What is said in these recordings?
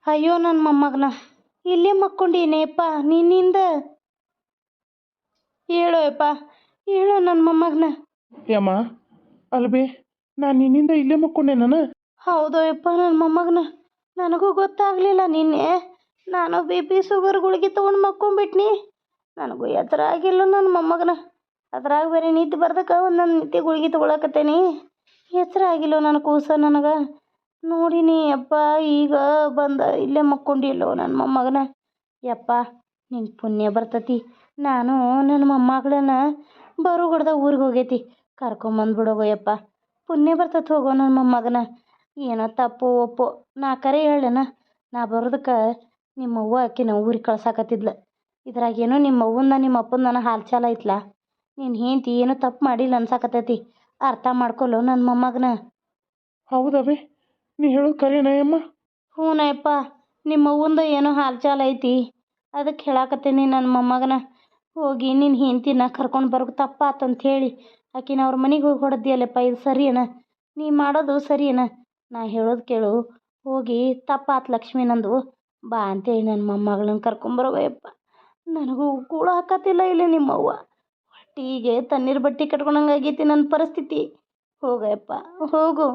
ಅಯ್ಯೋ ನನ್ನ ಮೊಮ್ಮಗನ ಇಲ್ಲೇ ಮಕ್ಕೊಂಡೇನೆಯಪ್ಪ ನಿನ್ನಿಂದ. ಹೇಳೋ ಯಪ್ಪ, ಹೇಳೋ ನನ್ನ ಮೊಮ್ಮಗನ. ಯಮ್ಮ ಅಲ್ಬೇ, ನಾನು ನಿನ್ನಿಂದ ಇಲ್ಲೇ ಮಕ್ಕೊಂಡೆ ನಾನು. ಹೌದೋ ಯಪ್ಪ ನನ್ನ ಮೊಮ್ಮಗನ, ನನಗೂ ಗೊತ್ತಾಗಲಿಲ್ಲ ನಿನ್ನೆ. ನಾನು ಬಿ ಪಿ ಶುಗರ್ ಗುಳಿಗೆ ತೊಗೊಂಡು ಮಕ್ಕೊಂಡ್ಬಿಟ್ನಿ. ನನಗೂ ಎತ್ತರ ಆಗಿಲ್ಲ ನನ್ನ ಮೊಮ್ಮಗನ. ಅದ್ರಾಗ ಬೇರೆ ನಿದ್ದೆ ಬರ್ದಕ್ಕೆ ಒಂದೊಂದು ನಿತ್ಯ ಗುಳಿಗೆ ತೊಗೊಳಕತ್ತೇನಿ. ಎತ್ತರ ಆಗಿಲ್ಲ ನನ್ನ ಕೂಸ ನನಗೆ. ನೋಡಿನಿ ಯಪ್ಪ, ಈಗ ಬಂದ ಇಲ್ಲೇ ಮಕ್ಕೊಂಡಿಲ್ಲೋ ನನ್ನ ಮೊಮ್ಮಗನ. ಯಪ್ಪ ನಿಂಗೆ ಪುಣ್ಯ ಬರ್ತತಿ. ನಾನು ನನ್ನ ಮೊಮ್ಮಗಳನ್ನ ಬರುಗಡ್ದ ಊರಿಗೆ ಹೋಗೈತಿ, ಕರ್ಕೊಂಬಂದ್ಬಿಡೋಗೋ ಯಪ್ಪ. ಪುಣ್ಯ ಬರ್ತತಿ ಹೋಗೋ ನನ್ನ ಮೊಮ್ಮಗನ. ಏನೋ ತಪ್ಪು ಒಪ್ಪು ನಾ ಕರೆ ಹೇಳೇನ, ನಾ ಬರೋದಕ್ಕೆ ನಿಮ್ಮ ಅವ್ವ ಆಕಿನ ಊರಿಗೆ ಕಳ್ಸಾಕತ್ತಿದ್ಲ. ಇದ್ರಾಗೇನೋ ನಿಮ್ಮ ಅವ್ವನ ನಿಮ್ಮ ಅಪ್ಪನ ನನ್ನ ಹಾಲು ಚಾಲ ಐತ್ಲ. ನೀನು ಹೆಂಡ್ತಿ ಏನೋ ತಪ್ಪು ಮಾಡಿಲ್ಲ ಅನ್ಸಾಕತ್ತೈತಿ. ಅರ್ಥ ಮಾಡ್ಕೊಲ್ಲೋ ನನ್ನ ಮೊಮ್ಮಗನ. ಹೌದವೇ, ನೀ ಹೇಳೋದು ಕರೆನಯ್ಯಮ್ಮ? ಹ್ಞೂನಯ್ಯಪ್ಪ, ನಿಮ್ಮ ಅವ್ವಂದ ಏನೋ ಹಾಲು ಚಾಲ ಐತಿ, ಅದಕ್ಕೆ ಹೇಳಾಕತ್ತೀನಿ ನನ್ನ ಮೊಮ್ಮಗನ. ಹೋಗಿ ನಿನ್ನ ಹೆಂಡ್ತಿನ ಕರ್ಕೊಂಡು ಬರೋಕೆ ತಪ್ಪಾತಂತ ಹೇಳಿ ಆಕಿನ ಅವ್ರ ಮನೆಗೆ ಹೋಗಿ ಹೊಡೆದಿಯಲ್ಲಪ್ಪ, ಇದು ಸರಿಯೇನ? ನೀ ಮಾಡೋದು ಸರಿಯೇನ? ನಾ ಹೇಳೋದು ಕೇಳು. ಹೋಗಿ ತಪ್ಪಾತ್ ಲಕ್ಷ್ಮಿ ನಂದು, ಬಾ ಅಂತೇಳಿ ನನ್ನ ಮೊಮ್ಮಗಳನ್ನ ಕರ್ಕೊಂಬರೋಯಪ್ಪ. ನನಗೂ ಕೂಡ ಹಾಕತ್ತಿಲ್ಲ ಇಲ್ಲಿ ನಿಮ್ಮವ್ವ. ಹೊಟ್ಟೆಗೆ ತಣ್ಣೀರು ಬಟ್ಟೆ ಕಟ್ಕೊಂಡಂಗೆ ಆಗೈತಿ ನನ್ನ ಪರಿಸ್ಥಿತಿ. ಹೋಗಯಪ್ಪ ಹೋಗು.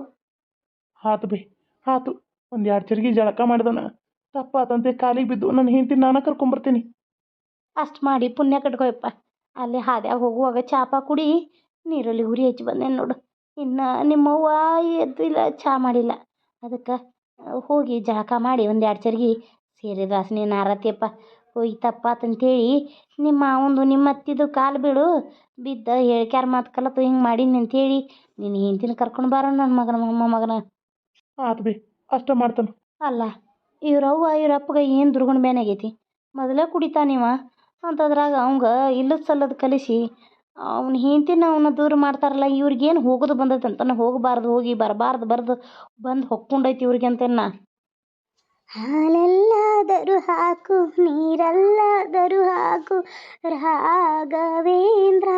ಆತು ಬೇ ಆತು, ಒಂದು 2 ಚರ್ಗಿ ಜಳಕ ಮಾಡಿದನ ತಪ್ಪಾತಂತೆ ಕಾಲಿಗೆ ಬಿದ್ದು ನನ್ನ ಹೆಂಡತಿ ನಾನು ಕರ್ಕೊಂಬರ್ತೀನಿ. ಅಷ್ಟು ಮಾಡಿ ಪುಣ್ಯ ಕಟ್ಕೋಯಪ್ಪ. ಅಲ್ಲಿ ಹಾದ್ಯಾಗ ಹೋಗುವಾಗ ಚಾಪ ಕುಡಿ, ನೀರಲ್ಲಿ ಉರಿ ಹಚ್ಚಿ ಬಂದೇನು ನೋಡು. ಇನ್ನು ನಿಮ್ಮವ್ವ ಎದ್ದಿಲ್ಲ, ಚಹಾ ಮಾಡಿಲ್ಲ. ಅದಕ್ಕೆ ಹೋಗಿ ಜಳಕ ಮಾಡಿ ಒಂದು 2 ಚರ್ಗಿ ಸೇರಿದ ವಾಸನೆ ನಾರತಿಯಪ್ಪ. ಹೋಗಿ ತಪ್ಪಾತಂತೇಳಿ ನಿಮ್ಮ ಮಾವಂದು ನಿಮ್ಮ ಅತ್ತಿದು ಕಾಲು ಬೀಳು ಬಿದ್ದ ಹೇಳ್ಕ್ಯಾರ ಮಾತು ಕಲತು ಹಿಂಗೆ ಮಾಡೀನಿ ಅಂತೇಳಿ ನಿನ್ನ ಹೆಂಡ್ತಿನ ಕರ್ಕೊಂಡು ಬಾರೋ ನನ್ನ ಮಗನ ಮೊಮ್ಮಗನ. ಆತು ಬೇ, ಅಷ್ಟ ಮಾಡ್ತಾನೆ. ಅಲ್ಲ ಇವ್ರವ್ವ ಇವ್ರಪ್ಪಗೆ ಏನು ದುರ್ಗುಣ ಬೇನಾಗೈತಿ? ಮೊದಲೇ ಕುಡಿತಾನಿವ ಅಂತದ್ರಾಗ ಅವಂಗ ಇಲ್ಲದ ಸಲ್ಲದ ಕಲಿಸಿ ಅವ್ನ ಹೆಂಡ್ತಿನ ಅವನ್ನ ದೂರ ಮಾಡ್ತಾರಲ್ಲ. ಇವ್ರಿಗೇನು ಹೋಗೋದು ಬಂದೈತೆ ಅಂತಾನೆ, ಹೋಗಬಾರ್ದು ಹೋಗಿ ಬರಬಾರ್ದು ಬರ್ದು ಬಂದು ಹೊಕ್ಕೊಂಡೈತಿ ಇವ್ರಿಗೆ ಅಂತೇನ. ಹಾಲಲ್ಲಾದರೂ ಹಾಕು ನೀರಲ್ಲಾದರೂ ಹಾಕು ರಾಘವೇಂದ್ರ,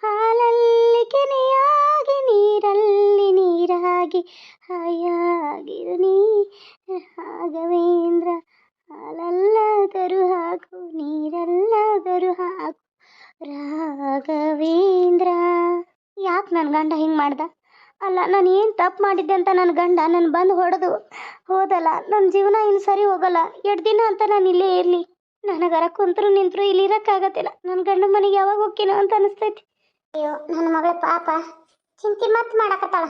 ಹಾಲಲ್ಲಿ ಕೆನೆಯಾಗಿ ನೀರಲ್ಲಿ ನೀರಾಗಿ ಹಾಯಾಗಿರು ನೀ ರಾಘವೇಂದ್ರ. ಹಾಲಲ್ಲಾದರೂ ಹಾಕು ನೀರಲ್ಲಾದರೂ ಹಾಕು ರಾಘವೇಂದ್ರ. ಯಾಕೆ ನನ್ನ ಗಂಡ ಹಿಂಗೆ ಮಾಡ್ದ? ಅಲ್ಲ, ನಾನು ಏನು ತಪ್ಪು ಮಾಡಿದ್ದೆ ಅಂತ ನನ್ನ ಗಂಡ ನನ್ನ ಬಂದು ಹೊಡೆದು ಹೋದಲ್ಲ. ನನ್ನ ಜೀವನ ಇನ್ನು ಸರಿ ಹೋಗಲ್ಲ. 2 ದಿನ ಅಂತ ನಾನು ಇಲ್ಲೇ ಇರಲಿ. ನನಗರ ಕುಂತರು ನಿಂತರು ಇಲ್ಲಿ ಇರೋಕ್ಕಾಗತ್ತಿಲ್ಲ. ನನ್ನ ಗಂಡ ಮನೆಗೆ ಯಾವಾಗ ಹೋಗ್ತೀನೋ ಅಂತ ಅನಿಸ್ತೈತಿ. ಅಯ್ಯೋ ನನ್ನ ಮಗಳ ಪಾಪ ಚಿಂತೆ ಮತ್ತೆ ಮಾಡಕತ್ತಾಳ.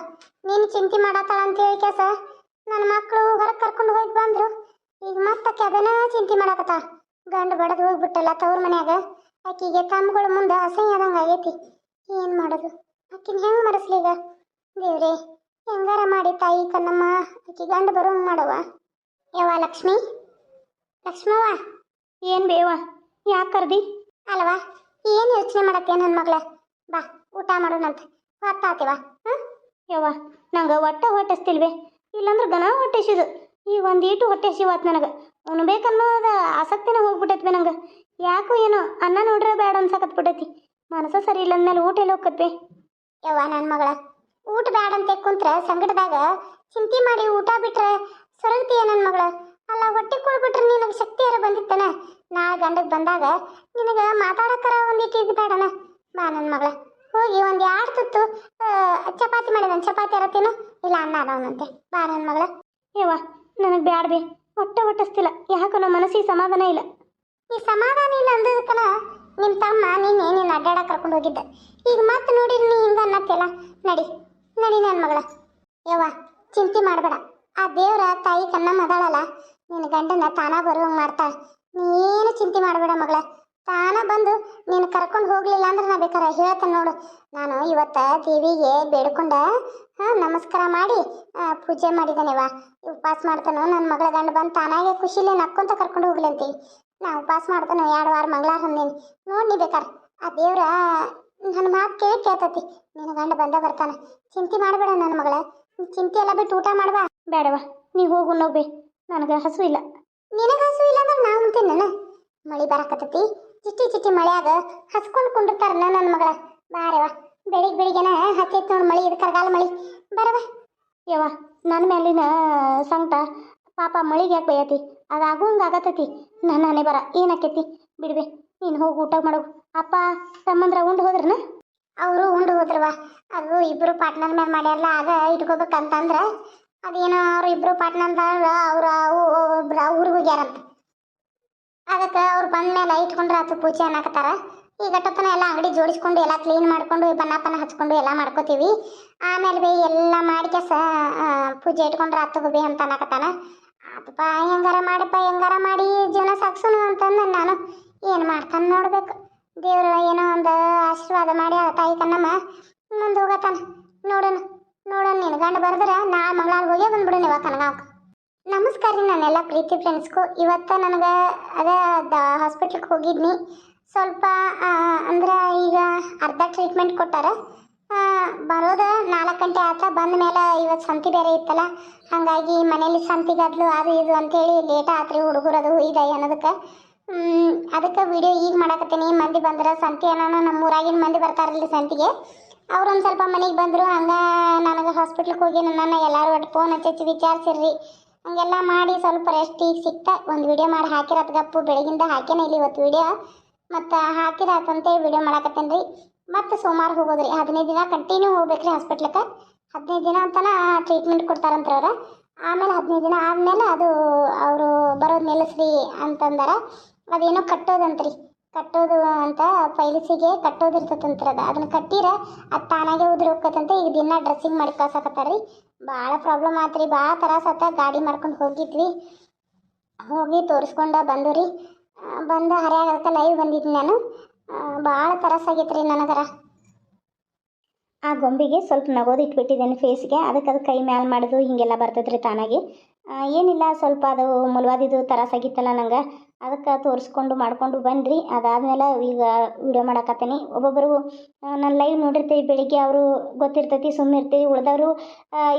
ನೀನು ಚಿಂತೆ ಮಾಡತ್ತಾಳ ಅಂತ ಹೇಳಿ ಕೇಸ ನನ್ನ ಮಕ್ಕಳು ಹೊರಗೆ ಕರ್ಕೊಂಡು ಹೋಗಿ ಬಂದರು. ಈಗ ಮತ್ತಕ್ಕೆ ಅದನ್ನ ಚಿಂತೆ ಮಾಡಕತ್ತಾಳ. ಗಂಡು ಬಡದು ಹೋಗ್ಬಿಟ್ಟಲ್ಲ ತವ್ರ ಮನ್ಯಾಗ. ಆಕಿಗೆ ತಮ್ಮಗಳ ಮುಂದೆ ಅಸಹ್ಯ ಆದಂಗೆ ಆಗೈತಿ. ಏನು ಮಾಡೋದು? ಆಕಿನ ಹೆಂಗೆ ಮರೆಸ್ಲಿ ಈಗ? ದೇವ್ರೇ, ಹೆಂಗಾರ ಮಾಡಿ ತಾಯಿ ಕಣ್ಣಮ್ಮ ಆಕಿ ಗಂಡು ಬರೋಂಗೆ ಮಾಡವ. ಯವ್ವ ಲಕ್ಷ್ಮಿ, ಲಕ್ಷ್ಮವ್ವ. ಏನು ಬೇವ, ಯಾಕೆ ಕರ್ದಿ? ಅಲ್ವಾ, ಏನು ಯೋಚನೆ ಮಾಡತ್ತೆ ನನ್ನ ಮಗಳ? ಬಾ ಊಟ ಮಾಡೋಣಂತ, ಹೊತ್ತಾತಿವ. ಯವ್ವ ನಂಗೆ ಹೊಟ್ಟೆಸ್ತಿಲ್ವೇ? ಇಲ್ಲಾಂದ್ರೆ ಗನ ಹೊಟ್ಟೆಸಿದು. ಈ ಒಂದೀಟು ಹೊಟ್ಟೆಸಿವತ್ತು ನನಗೆ. ಉಣ್ಬೇಕನ್ನೋದು ಆಸಕ್ತಿನ ಹೋಗ್ಬಿಟ್ಟೈತಿ ನಂಗೆ. ಯಾಕೋ ಏನೋ ಅನ್ನ ನೋಡ್ರೆ ಬೇಡ ಅನ್ಸಕತ್ಬಿಟ್ಟೈತಿ. ಮನಸ್ಸು ಸರಿ ಇಲ್ಲ ಅಂದಮೇಲೆ ಊಟ ಎಲ್ಲ ಹೋಗ್ಕತ್ವೆ. ಯವ್ವ ನನ್ನ ಮಗಳ, ಊಟ ಬೇಡ ಅಂತ ಕುಂತ್ರೆ ಸಂಕಟದಾಗ ಚಿಂತೆ ಮಾಡಿ ಊಟ ಬಿಟ್ರೆ ಸೊರಗ್ತೀಯ ನನ್ನ ಮಗಳ. ಅಲ್ಲ, ಹೊಟ್ಟೆ ಕೊಳ್ಬಿಟ್ರೆ ನಿನಗೆ ಶಕ್ತಿ ಯಾರು ಬಂದಿತ್ತಾನ? ನಾಳೆ ಗಂಡಗೆ ಬಂದಾಗ ನಿನಗೆ ಮಾತಾಡೋಕ್ಕರ ಒಂದಿಟ್ಟು ಇದು ಬೇಡನ? ಬಾ ನನ್ನ ಮಗಳ, ಹೋಗಿ ಒಂದು 2 ತುತ್ತು ಚಪಾತಿ ಮಾಡಿದಾನೆ, ಚಪಾತಿ ಅರತೀನೋ ಇಲ್ಲ ಅನ್ನ ಅದಾವನಂತೆ. ಬಾ ನನ್ನ ಮಗಳ. ಯವ್ವ ನನಗೆ ಬ್ಯಾಡ್ಬೇ, ಹೊಟ್ಟೆಸ್ತಿಲ್ಲ. ಯಾಕೋ ನಮ್ಮ ಮನಸ್ಸಿಗೆ ಸಮಾಧಾನ ಇಲ್ಲ. ಈ ಸಮಾಧಾನ ಇಲ್ಲ ಅಂದದಕ್ಕನ ನಿಮ್ಮ ತಮ್ಮ ನೀನು ಅಡ್ಡಾಡ ಕರ್ಕೊಂಡು ಹೋಗಿದ್ದ. ಈಗ ಮತ್ತೆ ನೋಡಿರಿ ನೀ ಹಿಂಗೆ ಅನ್ನತ್ತಿಲ್ಲ. ನಡಿ ನಡಿ ನನ್ನ ಮಗಳ. ಯವ್ವ ಚಿಂತೆ ಮಾಡಬೇಡ. ಆ ದೇವ್ರ ತಾಯಿ ಕಣ್ಣಮ್ಮ ಅದಾಳಲ್ಲ, ನಿನ್ನ ಗಂಡನ ತಾನ ಬರುವಂಗೆ ಮಾಡ್ತಾಳೆ. ನೀನು ಚಿಂತೆ ಮಾಡಬೇಡ ಮಗಳ. ತಾನ ಬಂದು ನೀನು ಕರ್ಕೊಂಡು ಹೋಗ್ಲಿಲ್ಲ ಅಂದ್ರೆ ನಾ ಬೇಕಾರೆ ಹೇಳ್ತೇನೆ ನೋಡು. ನಾನು ಇವತ್ತು ದೇವಿಗೆ ಬೇಡ್ಕೊಂಡ ನಮಸ್ಕಾರ ಮಾಡಿ ಪೂಜೆ ಮಾಡಿದ್ದಾನೆವ. ಉಪವಾಸ ಮಾಡ್ತಾನೋ ನನ್ನ ಮಗಳ ಗಂಡು ಬಂದು ತಾನಾಗೆ ಖುಷಿಲೇ ನಕ್ಕೊಂತ ಕರ್ಕೊಂಡು ಹೋಗ್ಲಿ ಅಂತೀವಿ. ನಾ ಉಪವಾಸ ಮಾಡ್ತಾನೋ 2 ವಾರ ಮಂಗಳಾರ ಅಂದೇನಿ. ನೋಡಿ ಬೇಕಾರೆ ಆ ದೇವ್ರ ನನ್ನ ಮಾತು ಕೇಳ್ತತಿ. ನಿನ್ನ ಗಂಡ ಬರ್ತಾನೆ. ಚಿಂತೆ ಮಾಡಬೇಡ ನನ್ನ ಮಗಳ. ಚಿಂತೆ ಎಲ್ಲ ಬಿಟ್ಟು ಊಟ ಮಾಡ್ಬಾ. ಬೇಡವ, ನೀ ಹೋಗು ನೋಬೇ, ನನಗೆ ಹಸು ಇಲ್ಲ. ನಿನಗೆ ಹಸು ಇಲ್ಲ ಅಂದ್ರೆ ನಾವು ಉಂತೀನಿ. ಮಳೆ ಬರಕತ್ತತಿ, ಚಿಟ್ಟಿ ಮಳೆಯಾಗ ಹಸ್ಕೊಂಡು ಕುಂಡಿರ್ತಾರ ನನ್ನ ಮಗಳ. ಬಾರವ, ಬೆಳಿಗ್ಗೆನ ಹತ್ತೈತಿ ನೋಡಿ ಮಳೆ. ಇದು ಕರಗಾಲ ಮಳೆ. ಬರವ. ಯವ್ವ ನನ್ನ ಮೇಲಿನ ಸಂಕಟ ಪಾಪ ಮಳಿಗೆ ಯಾಕೆ ಬೈಯತಿ ಅದಾಗೂ ಹಂಗೆ ಆಗತ್ತೈತಿ ನನ್ನ ಹಣೆ ಬರ ಏನಾಕೈತಿ ಬಿಡ್ಬೆ ನೀನು ಹೋಗಿ ಊಟ ಮಾಡೋ ಅಪ್ಪ ತಮ್ಮಂದ್ರ ಉಂಡು ಹೋದ್ರನ ಅವರು ಉಂಡು ಹೋದ್ರವ ಅದು ಇಬ್ಬರು ಪಾರ್ಟ್ನರ್ ಮೇಲೆ ಮಾಡ್ಯಾರಲ್ಲ ಆಗ ಇಟ್ಕೋಬೇಕಂತಂದ್ರೆ ಅದೇನೋ ಅವ್ರು ಇಬ್ಬರು ಪಾರ್ಟ್ನರ್ ಅವ್ರು ಊರಿಗೆ ಹೋಗ್ಯಾರಂತ ಅದಕ್ಕೆ ಅವ್ರು ಬಂದ ಮೇಲೆ ಇಟ್ಕೊಂಡ್ರೆ ಆತು ಪೂಜೆ ಅನ್ನಕತ್ತಾರ ಈಗ ಟಪ್ಪನ ಎಲ್ಲ ಅಂಗಡಿ ಜೋಡಿಸ್ಕೊಂಡು ಎಲ್ಲ ಕ್ಲೀನ್ ಮಾಡ್ಕೊಂಡು ಬಣ್ಣ ಹಚ್ಕೊಂಡು ಎಲ್ಲ ಮಾಡ್ಕೋತೀವಿ ಆಮೇಲೆ ಬೇ ಎಲ್ಲ ಮಾಡಿ ಕೆಸ ಪೂಜೆ ಇಟ್ಕೊಂಡ್ರೆ ಆತು ಬೇ ಅಂತ ಅನ್ನಕತ್ತಾನ ಆತಪ್ಪ ಹೆಂಗಾರ ಮಾಡಿ ಜೀವನ ಸಾಗಿಸೋನು ಅಂತಂದು ನಾನು ಏನು ಮಾಡ್ತಾನೆ ನೋಡ್ಬೇಕು ದೇವರು ಏನೋ ಒಂದು ಆಶೀರ್ವಾದ ಮಾಡಿ ಆ ತಾಯಿ ಕಣ್ಣಮ್ಮ ಮುಂದೆ ಹೋಗತ್ತಾನ ನೋಡೋಣ ನೀನು ಗಂಡ ಬರೆದ್ರೆ ನಾಳೆ ಮಂಗಳಾರ ಹೋಗಿ ಬಂದ್ಬಿಡು ನೀವು ಕನಗಾವ್ಕ ನಮಸ್ಕಾರ ರೀ ನನ್ನೆಲ್ಲ ಪ್ರೀತಿ ಫ್ರೆಂಡ್ಸ್ಗೂ ಇವತ್ತು ನನಗೆ ಅದೇ ಹಾಸ್ಪಿಟ್ಲಿಗೆ ಹೋಗಿದ್ನಿ ಸ್ವಲ್ಪ ಅಂದ್ರೆ ಈಗ ಅರ್ಧ ಟ್ರೀಟ್ಮೆಂಟ್ ಕೊಟ್ಟಾರ ಬರೋದು 4 ಗಂಟೆ ಆತ ಬಂದ ಮೇಲೆ ಇವತ್ತು ಸಂತಿ ಬೇರೆ ಇತ್ತಲ್ಲ ಹಾಗಾಗಿ ಮನೇಲಿ ಸಂತಿಗಾದ್ಲು ಅದು ಇದು ಅಂತೇಳಿ ಲೇಟ್ ಆತ್ರಿ ಹುಡುಗರದು ಇದೆ ಅನ್ನೋದಕ್ಕೆ ಅದಕ್ಕೆ ವಿಡಿಯೋ ಈಗ ಮಾಡಕತ್ತೀನಿ ಮಂದಿ ಬಂದ್ರೆ ಸಂತಿ ಅನ್ನೋ ನಮ್ಮ ಊರಾಗಿನ ಮಂದಿ ಬರ್ತಾರಲ್ರಿ ಸಂತಿಗೆ ಅವ್ರೊಂದು ಸ್ವಲ್ಪ ಮನೆಗೆ ಬಂದರು ಹಂಗೆ ನನಗೆ ಹಾಸ್ಪಿಟ್ಲಿಗೆ ಹೋಗಿ ನನ್ನ ಎಲ್ಲರೂ ಒಟ್ಟು ಫೋನ್ ಹಚ್ಚಿ ವಿಚಾರಿಸಿರ್ರಿ ಹಂಗೆಲ್ಲ ಮಾಡಿ ಸ್ವಲ್ಪ ರೆಸ್ಟ್ ಈಗ ಸಿಕ್ತಾ ಒಂದು ವಿಡಿಯೋ ಮಾಡಿ ಹಾಕಿರತ್ ಗಪ್ಪು ಬೆಳಗಿಂದ ಹಾಕೇನೆ ಇಲ್ಲಿ ಇವತ್ತು ವಿಡಿಯೋ ಮತ್ತು ಹಾಕಿರತ್ತಂತೇಳಿ ವಿಡಿಯೋ ಮಾಡಕತ್ತೇನೆ ರೀ ಮತ್ತು ಸೋಮವಾರ ಹೋಗೋದ್ರಿ 15 ದಿನ ಕಂಟಿನ್ಯೂ ಹೋಗ್ಬೇಕ್ರಿ ಹಾಸ್ಪಿಟ್ಲಿಗೆ 15 ದಿನ ಅಂತನ ಟ್ರೀಟ್ಮೆಂಟ್ ಕೊಡ್ತಾರಂತ ಅವ್ರು ಆಮೇಲೆ 15 ದಿನ ಆದಮೇಲೆ ಅದು ಅವರು ಬರೋದು ನಿಲ್ಲಿಸ್ರಿ ಅಂತಂದಾರ ಅದೇನೋ ಕಟ್ಟೋದಂತ್ರಿ ಕಟ್ಟೋದು ಅಂತ ಫೈಲ್ಸಿಗೆ ಕಟ್ಟೋದಿರ್ತದಂತ್ರ ಅದನ್ನ ಕಟ್ಟಿರ ಅದು ತಾನಾಗೆ ಉದುರಿ ಹೋಗ್ತದಂತೆ ಈಗ ದಿನ ಡ್ರೆಸ್ಸಿಂಗ್ ಮಾಡಿ ಕಳ್ಸಕತ್ತಾರ್ರಿ ಭಾಳ ಪ್ರಾಬ್ಲಮ್ ಆತ್ರಿ ಭಾಳ ತ್ರಾಸತ್ತ ಗಾಡಿ ಮಾಡ್ಕೊಂಡು ಹೋಗಿದ್ವಿ ಹೋಗಿ ತೋರಿಸ್ಕೊಂಡು ಬಂದು ರೀ ಬಂದು ಹರಿಯಾಗದಕ್ಕೆ ಲೈವ್ ಬಂದಿದ್ದೆ ನಾನು ಭಾಳ ತ್ರಾಸಾಗೈತ್ರಿ ನನಗರ ಆ ಗೊಂಬೆಗೆ ಸ್ವಲ್ಪ ನಗೋದು ಇಟ್ಬಿಟ್ಟಿದ್ದೇನೆ ಫೇಸ್ಗೆ ಅದಕ್ಕೆ ಅದು ಕೈ ಮ್ಯಾಲೆ ಮಾಡೋದು ಹೀಗೆಲ್ಲ ಬರ್ತದ್ರಿ ತಾನಾಗಿ ಏನಿಲ್ಲ ಸ್ವಲ್ಪ ಅದು ಮುಲ್ವಾದಿದು ತ್ರಾಸಾಗಿತ್ತಲ್ಲ ನಂಗೆ ಅದಕ್ಕೆ ತೋರಿಸ್ಕೊಂಡು ಮಾಡಿಕೊಂಡು ಬನ್ನಿರಿ ಅದಾದಮೇಲೆ ಈಗ ವಿಡಿಯೋ ಮಾಡಕತ್ತೀನಿ ಒಬ್ಬೊಬ್ಬರು ನಾನು ಲೈವ್ ನೋಡಿರ್ತೀವಿ ಬೆಳಿಗ್ಗೆ ಅವರು ಗೊತ್ತಿರ್ತೈತಿ ಸುಮ್ಮಿರ್ತೀವಿ ಉಳಿದವರು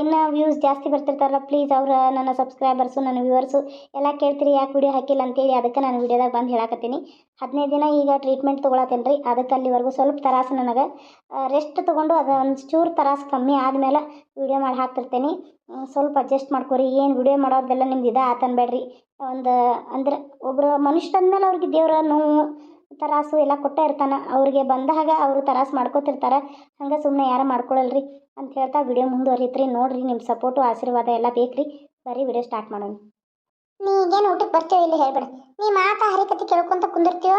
ಇನ್ನೂ ವ್ಯೂಸ್ ಜಾಸ್ತಿ ಬರ್ತಿರ್ತಾರಲ್ಲ ಪ್ಲೀಸ್ ಅವ್ರು ನನ್ನ ಸಬ್ಸ್ಕ್ರೈಬರ್ಸು ನನ್ನ ವ್ಯೂವರ್ಸು ಎಲ್ಲ ಕೇಳ್ತೀರಿ ಯಾಕೆ ವಿಡಿಯೋ ಹಾಕಿಲ್ಲ ಅಂತೇಳಿ ಅದಕ್ಕೆ ನಾನು ವಿಡಿಯೋದಾಗ ಬಂದು ಹೇಳಕತ್ತೀನಿ 15 ದಿನ ಈಗ ಟ್ರೀಟ್ಮೆಂಟ್ ತೊಗೊಳತ್ತೇನೆ ರೀ ಅದಕ್ಕೆ ಅಲ್ಲಿವರೆಗೂ ಸ್ವಲ್ಪ ತ್ರಾಸು ನನಗೆ ರೆಸ್ಟ್ ತೊಗೊಂಡು ಅದು ಒಂದು ಚೂರು ತ್ರಾಸು ಕಮ್ಮಿ ಆದಮೇಲೆ ವಿಡಿಯೋ ಮಾಡಿ ಹಾಕ್ತಿರ್ತೇನೆ ಸ್ವಲ್ಪ ಅಡ್ಜಸ್ಟ್ ಮಾಡ್ಕೊರಿ ಏನು ವಿಡಿಯೋ ಮಾಡೋದೆಲ್ಲ ನಿಮ್ದು ಇದು ಆತನ್ಬೇಡ್ರಿ ಒಂದು ಅಂದ್ರೆ ಒಬ್ಬರು ಮನುಷ್ಯ ಅಂದಮೇಲೆ ಅವ್ರಿಗೆ ದೇವರ ನೋವು ತ್ರಾಸು ಎಲ್ಲ ಕೊಟ್ಟೇ ಇರ್ತಾನೆ ಅವ್ರಿಗೆ ಬಂದಾಗ ಅವರು ತ್ರಾಸು ಮಾಡ್ಕೋತಿರ್ತಾರೆ ಹಂಗೆ ಸುಮ್ಮನೆ ಯಾರು ಮಾಡ್ಕೊಳ್ಳಲ್ರಿ ಅಂತ ಹೇಳ್ತಾ ವಿಡಿಯೋ ಮುಂದುವರಿತ್ರಿ ನೋಡಿರಿ ನಿಮ್ಮ ಸಪೋರ್ಟು ಆಶೀರ್ವಾದ ಎಲ್ಲ ಬೇಕ್ರಿ ಬರೀ ವಿಡಿಯೋ ಸ್ಟಾರ್ಟ್ ಮಾಡೋಣ ನೀಗೇನು ಊಟಕ್ಕೆ ಬರ್ತೀವಿ ಇಲ್ಲಿ ಹೇಳ್ಬೇಡ ನೀ ಮಾತಾ ಹರಿಕತೆ ಕೇಳ್ಕೊಂತ ಕುಂದಿರ್ತೀವ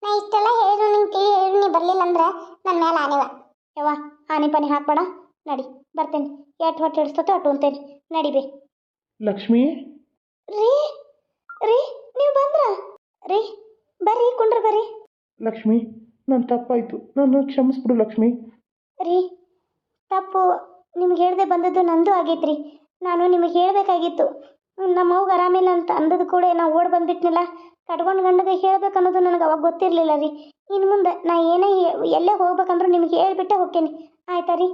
ನಾ ಇಷ್ಟೆಲ್ಲ ಹೇಳಿದ್ರು ನಿಂಗೆ ಹೇಳಿ ನೀ ಬರಲಿಲ್ಲ ಅಂದ್ರೆ ನನ್ನ ಮೇಲೆ ಆನೆವ ಯವ್ವ ಆನೆ ಪಾನಿ ಹಾಕ್ಬೇಡ ನಡಿ ಬರ್ತೇನೆ ಎಷ್ಟು ಹೊಟ್ಟೆ ಹಿಡಿಸ್ತೋ ಅಟ್ಟು ಅಂತೇನೆ ನಡಿಬೇ ಲಕ್ಷ್ಮಿ ರೀ ನೀವು ಬಂದ್ರ ರೀ ಬರ್ರಿ ಕುಂಡ್ರ ಬರ್ರಿ ಲಕ್ಷ್ಮಿ ನನ್ನ ತಪ್ಪಾಯಿತು ನನ್ನ ಕ್ಷಮಿಸ್ಬಿಡು ಲಕ್ಷ್ಮಿ ರೀ ತಪ್ಪು ನಿಮ್ಗೆ ಹೇಳ್ದೆ ಬಂದದ್ದು ನಂದು ಆಗೈತ್ರಿ ನಾನು ನಿಮಗೆ ಹೇಳಬೇಕಾಗಿತ್ತು ನಮ್ಮ ಅವ್ಗೆ ಆರಾಮಿಲ್ಲ ಅಂತ ಅಂದದ್ದು ಕೂಡ ನಾವು ಓಡಿ ಬಂದ್ಬಿಟ್ನಿಲ್ಲ ಕಟ್ಕೊಂಡು ಗಂಡಗೆ ಹೇಳ್ಬೇಕು ಅನ್ನೋದು ನನಗೆ ಅವಾಗ ಗೊತ್ತಿರಲಿಲ್ಲ ರೀ ಇನ್ನು ಮುಂದೆ ನಾ ಏನೇ ಎಲ್ಲೇ ಹೋಗ್ಬೇಕಂದ್ರೂ ನಿಮ್ಗೆ ಹೇಳ್ಬಿಟ್ಟೆ ಹೋಗ್ತೇನೆ ಆಯ್ತಾ ರೀ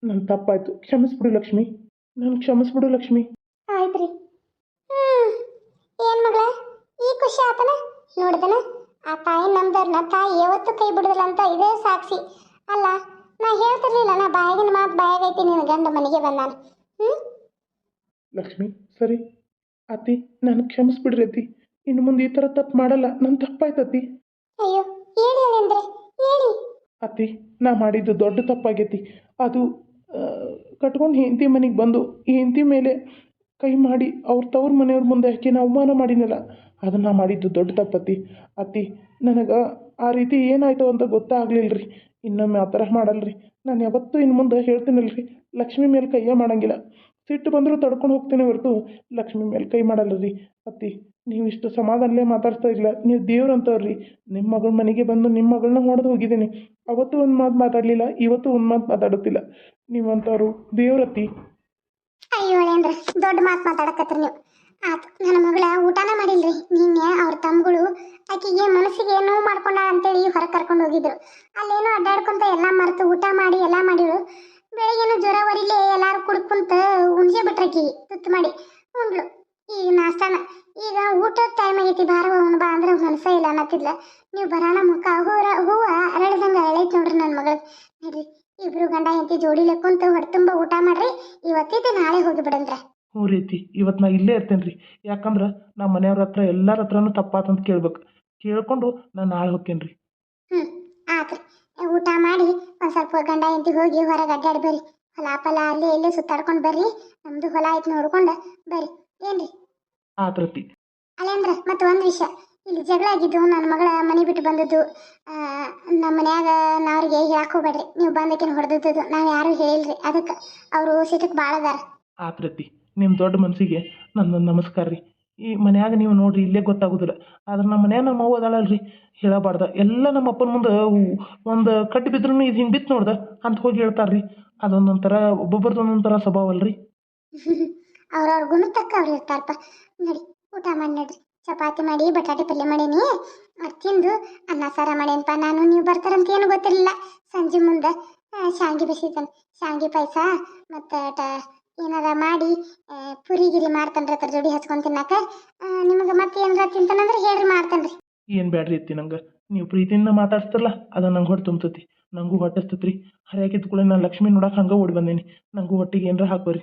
ನನ್ನ ತಪ್ಪಾಯಿತು ಕ್ಷಮಿಸ್ಬಿಡು ಲಕ್ಷ್ಮಿ ನಾನು ಕ್ಷಮಿಸ್ಬಿಡು ಲಕ್ಷ್ಮಿ ಆಯ್ತು ರೀ ಏನು ಮಗಳ ಈ ಖುಷಿ ಆತನ ನೋಡಿದನ ಆ ತಾಯಿ ನಮ್ದವ್ರನ್ನ ತಾಯಿ ಯಾವತ್ತೂ ಕೈ ಬಿಡೋದಿಲ್ಲ ಅಂತ ಇದೇ ಸಾಕ್ಷಿ ಅಲ್ಲ ನಾ ಹೇಳ್ತಿರ್ಲಿಲ್ಲ ನಾ ಬಾಯಾಗಿನ ಮಾತು ಬಾಯಾಗೈತಿ ನಿನ್ನ ಗಂಡ ಮನೆಗೆ ಬಂದಾನ ಲಕ್ಷ್ಮಿ ಸರಿ ಅತ್ತಿ ನಾನು ಕ್ಷಮಿಸ್ಬಿಡ್ರಿ ಅತ್ತಿ ಇನ್ನು ಮುಂದೆ ಈ ಥರ ತಪ್ಪು ಮಾಡಲ್ಲ ನನ್ನ ತಪ್ಪಾಯ್ತು ಅತ್ತಿ ಅಯ್ಯೋ ಹೇಳಿ ಅಂದ್ರೆ ಹೇಳಿ ಅತ್ತಿ ನಾ ಮಾಡಿದ್ದು ದೊಡ್ಡ ತಪ್ಪಾಗೈತಿ ಅದು ಕಟ್ಕೊಂಡು ಹೆಂಡತಿ ಮನೆಗೆ ಬಂದು ಹೆಂಡತಿ ಮೇಲೆ ಕೈ ಮಾಡಿ ಅವ್ರ ತವ್ರ ಮನೆಯವ್ರ ಮುಂದೆ ಹಾಕಿ ನಾ ಅವಮಾನ ಮಾಡಿನಲ್ಲ ಅದನ್ನು ಮಾಡಿದ್ದು ದೊಡ್ಡ ತಪ್ಪತ್ತಿ ಅತ್ತಿ ನನಗೆ ಆ ರೀತಿ ಏನಾಯ್ತು ಅಂತ ಗೊತ್ತಾಗಲಿಲ್ಲ ರೀ ಇನ್ನೊಮ್ಮೆ ಆ ಥರ ಮಾಡಲ್ರಿ ನಾನು ಯಾವತ್ತೂ ಇನ್ನು ಮುಂದೆ ಹೇಳ್ತೀನಲ್ರಿ ಲಕ್ಷ್ಮಿ ಮೇಲೆ ಕೈಯೇ ಮಾಡಂಗಿಲ್ಲ ಸಿಟ್ಟು ಬಂದರೂ ತಡ್ಕೊಂಡು ಹೋಗ್ತೇನೆ ಹೊರತು ಲಕ್ಷ್ಮಿ ಮೇಲೆ ಕೈ ಮಾಡಲ್ಲ ರೀ ಅತ್ತಿ ನೀವು ಇಷ್ಟು ಸಮಾಧಾನಲೇ ಮಾತಾಡ್ತಾ ಇಲ್ಲ ನೀವು ದೇವ್ರಂತವ್ರಿ ನಿಮ್ಮ ಮಗಳ ಮನೆಗೆ ಬಂದು ನಿಮ್ಮ ಮಗಳನ್ನ ಹೊಡೆದು ಹೋಗಿದ್ದೀನಿ ಅವತ್ತು ಒಂದು ಮಾತು ಮಾತಾಡಲಿಲ್ಲ ಇವತ್ತು ಒಂದು ಮಾತು ಮಾತಾಡುತ್ತಿಲ್ಲ ನೀವಂತವ್ರು ದೇವ್ರತ್ತಿ ಅಯ್ಯೋ ಅಂದ್ರೆ ದೊಡ್ಡ ಮಾತು ಮಾತಾಡಕತ್ರಿ ನೀವು ಆತು ನನ್ನ ಮಗಳ ಊಟನ ಮಾಡಿಲ್ರಿ ನಿನ್ನೆ ಅವ್ರ ತಮ್ಮಗಳು ಆಕೆಗೆ ಮನಸ್ಸಿಗೆ ನೋವು ಮಾಡ್ಕೊಂಡ ಅಂತೇಳಿ ಹೊರಗೆ ಕರ್ಕೊಂಡು ಹೋಗಿದ್ರು ಅಲ್ಲೇನೋ ಅಡ್ಡಾಡ್ಕೊಂತ ಎಲ್ಲ ಮರೆತು ಊಟ ಮಾಡಿ ಎಲ್ಲ ಮಾಡಿದ್ರು ಬೆಳಿಗ್ಗೆನೂ ಜ್ವರ ವರಿಲೆ ಎಲ್ಲಾರು ಕುಡ್ಕೊಂತ ಉಣ್ಸೆ ಬಿಟ್ರಕಿ ತುತ್ತು ಮಾಡಿ ಉಂಡ್ಲು ಈಗ ನಾಷ್ಟಾನ ಈಗ ಊಟದ ಟೈಮ್ ಆಗೈತಿ ಬಾರವ ಉಣ್ ಬಾ ಅಂದ್ರೆ ಮನಸ್ಸ ಇಲ್ಲ ಅನ್ನತ್ತಿದ್ಲ ನೀವು ಬರೋಣ ಮುಖ ಹೂವ ಅರಳಿದಂಗೆ ಅರಳೈತಿ ನೋಡ್ರಿ ನನ್ನ ಮಗಳಿಗೆ ನೋಡ್ರಿ ಇಬ್ರು ಗಂಡ ಹೆಂಡತಿ ಜೋಡಿಲೆ ಕುಂತು ಹೊಟ್ಟೆ ತುಂಬ ಊಟ ಮಾಡ್ರಿ ಇವತ್ತಿದ್ದು ನಾಳೆ ಹೋಗಿ ಬಿಡಂದ್ರ ಹ್ಞೂ ರೀತಿ ಇವತ್ತು ನಾ ಇಲ್ಲೇ ಇರ್ತೇನೆ ರೀ. ಯಾಕಂದ್ರೆ ನಮ್ಮ ಮನೆಯವ್ರ ಹತ್ರ ಎಲ್ಲರ ಹತ್ರನೂ ತಪ್ಪಾತಂತ ಕೇಳ್ಬೇಕು. ಕೇಳ್ಕೊಂಡು ನಾನು ನಾಳೆ ಹೋಗ್ತೇನೆ ರೀ. ಹ್ಞೂ ಆತ್ರಿ. ಊಟ ಮಾಡಿ ಒಂದು ಸ್ವಲ್ಪ ಗಂಡ ಹೆಂಡತಿ ಹೋಗಿ ಹೊರಗೆ ಅಡ್ಡಾಡಿ ಬರ್ರಿ. ಹೊಲ ಪಲ ಅಲ್ಲಿ ಇಲ್ಲೇ ಸುತ್ತಾಡ್ಕೊಂಡು ಬರ್ರಿ. ನಮ್ಮದು ಹೊಲ ಐತೆ ನೋಡ್ಕೊಂಡು ಬರ್ರಿ. ಏನ್ರಿ ಆತರತಿ. ಅಲ್ಲೇಂದ್ರ ಮತ್ತೆ ಒಂದು ವಿಷಯ, ಇಲ್ಲಿ ಜಗಳ ಆಗಿದ್ದು ನನ್ನ ಮಗಳ ಮನೆ ಬಿಟ್ಟು ಬಂದದ್ದು. ನಮ್ಮ ಮನ್ಯಾಗ ನಾವ್ರಿಗೆ ಹೇಳಕ್ಕೆ ಹೋಗ್ಬೇಡ್ರಿ, ನೀವು ಬಂದಕ್ಕಿನ ಹೊಡೆದದ್ದು ನಾವು ಯಾರೂ ಹೇಳಿಲ್ರಿ. ಅದಕ್ಕೆ ಅವರು ಸಿಟಕ್ಕೆ ಭಾಳ ಅದಾರ. ಆತರತಿ. ನಿಮ್ಮ ದೊಡ್ಡ ಮನಸ್ಸಿಗೆ ನನ್ನ ನಮಸ್ಕಾರ ರೀ. ಈ ಮನ್ಯಾಗ ನೀವು ನೋಡ್ರಿ ಇಲ್ಲೇ ಗೊತ್ತಾಗೋದಿಲ್ಲ, ಆದ್ರೆ ನಮ್ಮ ಮನ್ಯಾಗ ನಮ್ಮ ಅವ್ವ ಅದಾಳಲ್ರಿ, ಹೇಳಬಾರ್ದ ಎಲ್ಲ ನಮ್ಮ ಅಪ್ಪನ ಮುಂದೆ ಒಂದು ಕಟ್ಟಿ ಬಿದ್ರೂ ಇದು ಹಿಂಗೆ ಬಿತ್ತು ನೋಡ್ದ ಅಂತ ಹೋಗಿ ಹೇಳ್ತಾರೆ ರೀ. ಅದೊಂದೊಂಥರ ಒಬ್ಬೊಬ್ರದ್ದು ಒಂದೊಂಥರ ಸ್ವಭಾವ ಅಲ್ರಿ. ಅವ್ರವ್ರ ಗುಣ ತಕ್ಕ ಅವ್ರು ಇರ್ತಾರಪ್ಪ. ನಡಿ ಊಟ ಮಾಡಿ ನಡ್ರಿ. ಚಪಾತಿ ಮಾಡಿ ಬಟಾಟೆ ಪಲ್ಯ ಮಾಡೀನಿ, ಅದು ತಿಂದು ಅನ್ನ ಸಾರ ಮಾಡೇನಪ್ಪ ನಾನು. ನೀವು ಬರ್ತಾರಂತ ಏನು ಗೊತ್ತಿರಲಿಲ್ಲ. ಸಂಜೆ ಮುಂದೆ ಶಾವಿಗೆ ಬಿಸಿತಾನೆ, ಶಾವಿಗೆ ಪಾಯಸ ಮತ್ತು ಏನಾರ ಮಾಡಿ ಪುರಿ ಗಿರಿ ಮಾಡ್ತಾನೆ ಅದ್ರ ಜೋಡಿ ಹಚ್ಕೊಂಡು ತಿನ್ನಾಕ. ನಿಮಗೆ ಮತ್ತೆ ಏನಾರ ತಿಂತಾನಂದ್ರೆ ಹೇಳ್ರಿ, ಮಾಡ್ತಾನೆ ರೀ. ಏನು ಬ್ಯಾಡ್ರಿ ಐತಿ ನಂಗೆ, ನೀವು ಪ್ರೀತಿಯಿಂದ ಮಾತಾಡ್ಸ್ತಿರಲ್ಲ ಅದು ನಂಗೆ ಹೊಟ್ಟೆ ತುಂಬತೈತಿ. ನನಗೂ ಹೊಟ್ಟೆ ಹಸ್ತೈತಿ ರೀ. ಹರಿಯಾಕಿದ ಕೂಡ ನಾನು ಲಕ್ಷ್ಮಿ ನೋಡಕ್ಕೆ ಹಂಗೆ ಓಡಿ ಬಂದೇನಿ. ನನಗೂ ಹೊಟ್ಟಿಗೆ ಏನರ ಹಾಕ್ಬರಿ.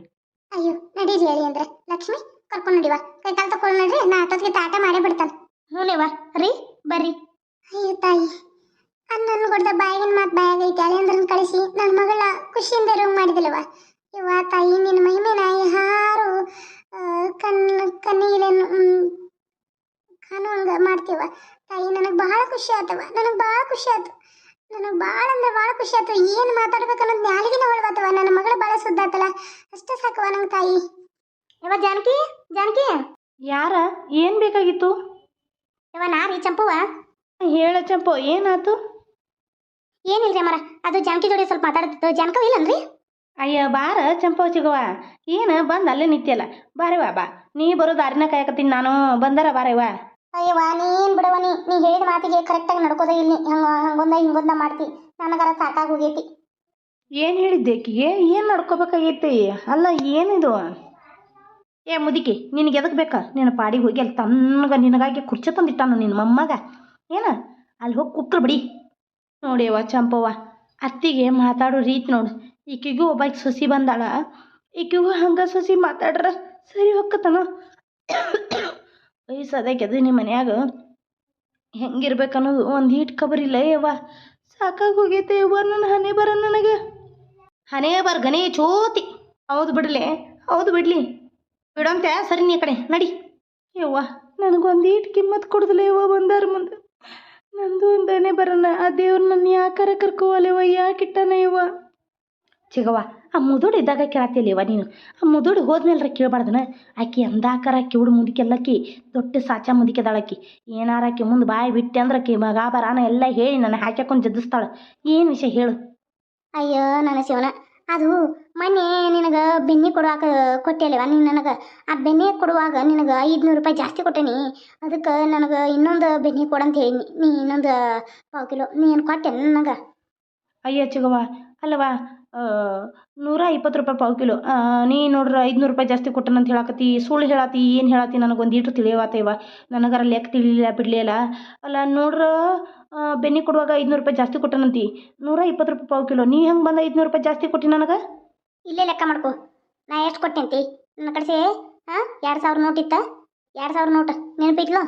ಅಯ್ಯೋ ನಡೀರಿ ಹೇಳಿ ಅಂದ್ರೆ ಲಕ್ಷ್ಮಿ ಕರ್ಕೊಂಡು ನಡಿವಾ. ಕೈ ಕಾಲು ತಕೊಂಡು ನಡ್ರಿ, ನಾ ಆಟೋದ್ಗೆ ತಾಟ ಮಾಡೇ ಬಿಡ್ತಾನೆ. ಹ್ಞೂನೇವಾ ರೀ ಬರ್ರಿ. ಅಯ್ಯೋ ತಾಯಿ, ನನ್ನ ಕೊಡ್ದ ಬಾಯಿಗಿನ ಮಾತು ಬಾಯಾಗೈತಿ. ಅಳಿಯಂದ್ರನ್ನ ಕಳಿಸಿ ನನ್ನ ಮಗಳ ಖುಷಿಯಿಂದ ರೂಮ್ ಮಾಡಿದಿಲ್ಲವ. ಇವ ತಾಯಿ ನಿನ್ನ ಮಹಿಮೆನ ಯಾರು ಕಣ್ಣಿಗಿಲೇನು ಕಾಣುವಂಗ ಮಾಡ್ತೀವ ತಾಯಿ. ನನಗೆ ಭಾಳ ಖುಷಿ ಆತವ, ನನಗೆ ಭಾಳ ಖುಷಿ ಆಯ್ತು. ನನಗೆ ಭಾಳ ಅಂದ್ರೆ ಭಾಳ ಖುಷಿ ಆಯ್ತು. ಏನು ಮಾತಾಡ್ಬೇಕನ್ನೋದು ನ್ಯಾಲಿಗಿನ ಹೊಳ್ಬತ್ತವ. ನನ್ನ ಮಗಳ ಭಾಳ ಸುದ್ದಾತಲ್ಲ, ಅಷ್ಟೇ ಸಾಕವ ನಂಗೆ ತಾಯಿ. ಯವ ಜಾನಕಿ, ಜಾನಕಿ ಯಾರ? ಏನು ಬೇಕಾಗಿತ್ತು? ಯವ ನಾರಿ ಚಂಪುವ. ಹೇಳ ಚಂಪು, ಏನಾಯ್ತು? ಏನಿಲ್ರಿ ಅಮ್ಮರ, ಅದು ಜಾನಕಿ ಜೋಡಿ ಸ್ವಲ್ಪ ಮಾತಾಡ್ತಿತ್ತು. ಜಾನಕವ ಇಲ್ಲನ್ರಿ? ಅಯ್ಯ ಬಾರ ಚಂಪು ಚಿಗವ, ಏನು ಬಂದು ಅಲ್ಲೇ ನಿಂತಿಯಲ್ಲ, ಬಾರವ್ವ ಬಾ. ನೀ ಬರೋ ದಾರಿನ ಕಾಯಕತ್ತೀನಿ ನಾನು, ಬಂದಾರ ಬಾರವ್ವ. ಅಯ್ಯವ್ವ ನೀನು ಬಿಡವ, ನೀ ಹೇಳಿದ ಮಾತಿಗೆ ಕರೆಕ್ಟಾಗಿ ನಡ್ಕೋದೇ ಇಲ್ಲಿ. ಹಂಗೊಂದ ಹಿಂಗೊಂದ ಮಾಡ್ತಿ, ನನಗರ ಸಾಕಾಗಿ ಹೋಗೈತಿ. ಏನು ಹೇಳಿದ್ದೇಕಿಗೆ? ಏನು ನಡ್ಕೋಬೇಕಾಗೈತಿ? ಅಲ್ಲ ಏನಿದು? ಏ ಮುದಿಕಿ, ನಿನಗೆ ಎದಕ್ಕೆ ಬೇಕಾ? ನಿನ್ನ ಪಾಡಿಗೆ ಹೋಗಿ ಅಲ್ಲಿ ತನ್ನಗ ನಿನಗಾಗಿ ಕುರ್ಚಿ ತಂದಿಟ್ಟಾನು ನಿನ್ನ ಮೊಮ್ಮಗ. ಏನು ಅಲ್ಲಿ ಹೋಗಿ ಕುಕ್ರ ಬಿಡಿ. ನೋಡಿಯವ್ವ ಚಂಪವ್ವ, ಅತ್ತಿಗೆ ಮಾತಾಡೋ ರೀತಿ ನೋಡು. ಈಕಿಗೂ ಒಬ್ಬಾಕಿ ಸೊಸಿ ಬಂದಾಳ, ಈಕಿಗೂ ಹಂಗೆ ಸೊಸಿ ಮಾತಾಡ್ರ ಸರಿ ಹೊಕ್ಕತನ. ವಯಸ್ಸಾದಾಗ್ಯದ ನಿಮ್ಮ ಮನ್ಯಾಗ ಹೆಂಗಿರ್ಬೇಕನ್ನೋದು ಒಂದು ಹೀಟ್ ಖಬರಿಲ್ಲ ಯವ್ವ. ಸಾಕಾಗಿ ಹೋಗೈತೆ ಯವ್ವ ನನ್ನ ಹಣೆ ಬರ. ನನಗೆ ಹಣೆ ಬರ ಗಣೇ ಚೋತಿ. ಹೌದು ಬಿಡಲೆ, ಹೌದು ಬಿಡ್ಲಿ, ಬಿಡಂತೆ ಸರಿ ನೀ ಕಡೆ ನಡಿ. ಯವ್ವ ನನಗೊಂದು ಈಟ್ ಕಿಮ್ಮತ್ತು ಕೊಡುದಿಲ್ಲ ಯವ್ವ ಬಂದಾರ ಮುಂದೆ. ನಂದು ಒಂದು ಹಣೆ ಬರನ, ಆ ದೇವ್ರು ನನ್ನ ಯಾಕಾರ ಕರ್ಕೋವಲ್ಲವ, ಯಾಕಿಟ್ಟಾನ ಯವ್ವ. ಚಿಗವ್ವ ಆ ಮುದುಡು ಇದ್ದಾಗ ಕೇಳತ್ತಿಲ್ಲವ ನೀನು, ಆ ಮುದುಡು ಹೋದ್ಮೇಲ್ರ ಕೇಳಬಾರ್ದನ. ಆಕಿ ಅಂದಾಕಾರ ಕಿವುಡು ಮುದುಕೆಲ್ಲಕ್ಕಿ ದೊಡ್ಡ ಸಾಚ ಮುದುಕೆದಾಳಕ್ಕಿ. ಏನಾರ ಆಕಿ ಮುಂದೆ ಬಾಯಿ ಬಿಟ್ಟೆ ಅಂದ್ರೆ ಆಕಿ ಮಗ ಬರಾನ ಎಲ್ಲ ಹೇಳಿ ನನ್ನ ಹಾಕ್ಯಾಕೊಂಡು ಜದ್ದಿಸ್ತಾಳೆ. ಏನು ವಿಷಯ ಹೇಳು? ಅಯ್ಯೋ ನನ್ನ ಶಿವನ, ಅದು ಮೊನ್ನೆ ನಿನಗೆ ಬೆಣ್ಣೆ ಕೊಡುವಾಗ ಕೊಟ್ಟೆಲ್ಲವ ನೀನು ನನಗೆ. ಆ ಬೆಣ್ಣೆ ಕೊಡುವಾಗ ನಿನಗೆ 500 ರೂಪಾಯಿ ಜಾಸ್ತಿ ಕೊಟ್ಟೇನಿ. ಅದಕ್ಕೆ ನನಗೆ ಇನ್ನೊಂದು ಬೆಣ್ಣೆ ಕೊಡಂತ ಹೇಳಿನಿ. ನೀ ಇನ್ನೊಂದು 1/4 ಕಿಲೋ ನೀನು ಕೊಟ್ಟೆ ನನಗೆ. ಅಯ್ಯ ಚಿಗವ್ವ ಅಲ್ಲವಾ, 120 ರೂಪಾಯಿ 1/4 ಕಿಲೋ. ನೀ ನೋಡ್ರ 500 ರೂಪಾಯಿ ಜಾಸ್ತಿ ಕೊಟ್ಟನಂತ ಹೇಳಕತ್ತಿ. ಸುಳ್ಳು ಹೇಳತ್ತಿ, ಏನು ಹೇಳತ್ತಿ? ನನಗೊಂದು ಈಟು ತಿಳಿಯವಾತೇವ. ನನಗರ ಲೆಕ್ಕ ತಿಳಿಲಿಲ್ಲ ಬಿಡ್ಲಿಲ್ಲ. ಅಲ್ಲ ನೋಡ್ರ ಬೆಣ್ಣೆ ಕೊಡುವಾಗ 500 ರೂಪಾಯಿ ಜಾಸ್ತಿ ಕೊಟ್ಟನಂತಿ, 120 ರೂಪಾಯಿ 1/4 ಕಿಲೋ. ನೀ ಹೆಂಗೆ ಬಂದ 500 ರೂಪಾಯಿ ಜಾಸ್ತಿ ಕೊಟ್ಟಿ ನನಗೆ? ಇಲ್ಲೇ ಲೆಕ್ಕ ಮಾಡ್ಕೊ, ನಾ ಎಷ್ಟು ಕೊಟ್ಟೆಂತಿ ನನ್ನ ಕಡೆಸೆ. 2000 ನೋಟ್ ಇತ್ತ, 2000 ನೋಟ್ ನೆನಪಿಟ್ಲು?